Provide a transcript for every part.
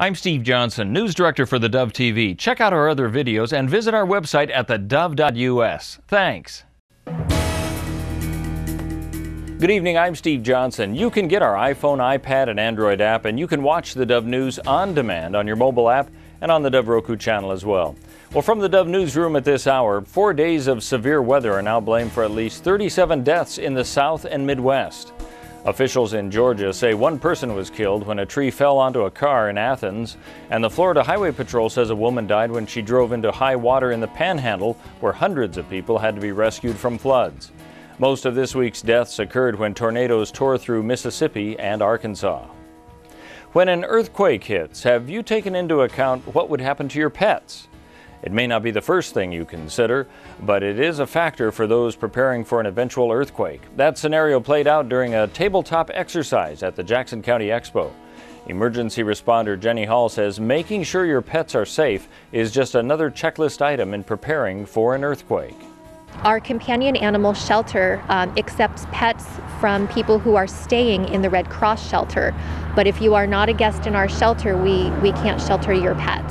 I'm Steve Johnson, News Director for theDove TV. Check out our other videos and visit our website at thedove.us. Thanks. Good evening, I'm Steve Johnson. You can get our iPhone, iPad, and Android app, and you can watch the Dove News on demand on your mobile app and on the Dove Roku channel as well. Well, from the Dove Newsroom at this hour, 4 days of severe weather are now blamed for at least 37 deaths in the South and Midwest. Officials in Georgia say one person was killed when a tree fell onto a car in Athens, and the Florida Highway Patrol says a woman died when she drove into high water in the Panhandle, where hundreds of people had to be rescued from floods. Most of this week's deaths occurred when tornadoes tore through Mississippi and Arkansas. When an earthquake hits, have you taken into account what would happen to your pets? It may not be the first thing you consider, but it is a factor for those preparing for an eventual earthquake. That scenario played out during a tabletop exercise at the Jackson County Expo. Emergency responder Jenny Hall says making sure your pets are safe is just another checklist item in preparing for an earthquake. Our companion animal shelter accepts pets from people who are staying in the Red Cross shelter. But if you are not a guest in our shelter, we can't shelter your pet.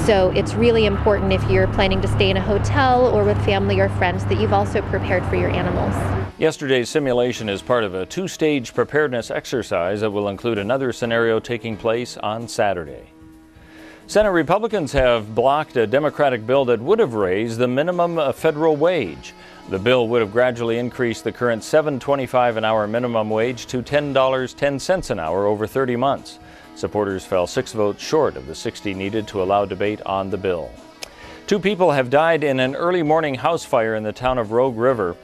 So it's really important if you're planning to stay in a hotel or with family or friends that you've also prepared for your animals. Yesterday's simulation is part of a two-stage preparedness exercise that will include another scenario taking place on Saturday. Senate Republicans have blocked a Democratic bill that would have raised the minimum federal wage. The bill would have gradually increased the current $7.25 an hour minimum wage to $10.10 an hour over 30 months. Supporters fell 6 votes short of the 60 needed to allow debate on the bill. 2 people have died in an early morning house fire in the town of Rogue River.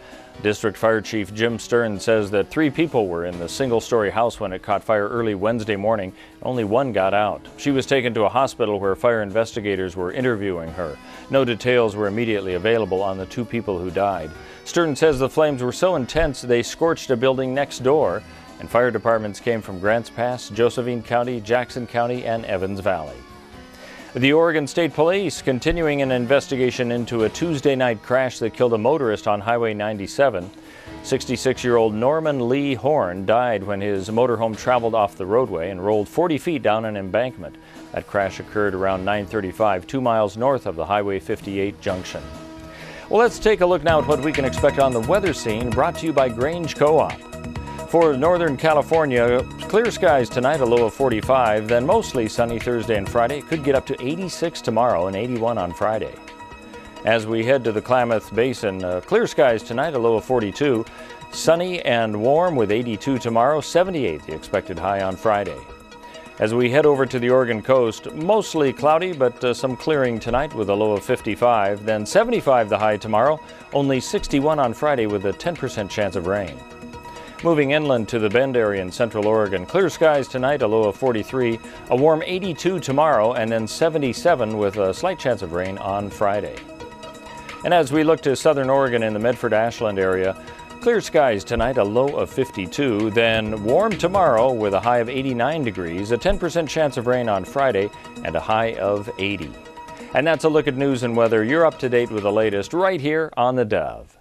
District Fire Chief Jim Stern says that 3 people were in the single-story house when it caught fire early Wednesday morning. Only 1 got out. She was taken to a hospital where fire investigators were interviewing her. No details were immediately available on the 2 people who died. Stern says the flames were so intense they scorched a building next door, and fire departments came from Grants Pass, Josephine County, Jackson County, and Evans Valley. The Oregon State Police continuing an investigation into a Tuesday night crash that killed a motorist on Highway 97. 66-year-old Norman Lee Horn died when his motorhome traveled off the roadway and rolled 40 feet down an embankment. That crash occurred around 9:35, 2 miles north of the Highway 58 junction. Well, let's take a look now at what we can expect on the weather scene, brought to you by Grange Co-op. For Northern California, clear skies tonight, a low of 45, then mostly sunny Thursday and Friday. It could get up to 86 tomorrow and 81 on Friday. As we head to the Klamath Basin, clear skies tonight, a low of 42, sunny and warm with 82 tomorrow, 78 the expected high on Friday. As we head over to the Oregon coast, mostly cloudy, but some clearing tonight with a low of 55, then 75 the high tomorrow, only 61 on Friday with a 10% chance of rain. Moving inland to the Bend area in central Oregon, clear skies tonight, a low of 43, a warm 82 tomorrow, and then 77 with a slight chance of rain on Friday. And as we look to southern Oregon in the Medford-Ashland area, clear skies tonight, a low of 52, then warm tomorrow with a high of 89 degrees, a 10% chance of rain on Friday, and a high of 80. And that's a look at news and weather. You're up to date with the latest right here on the Dove.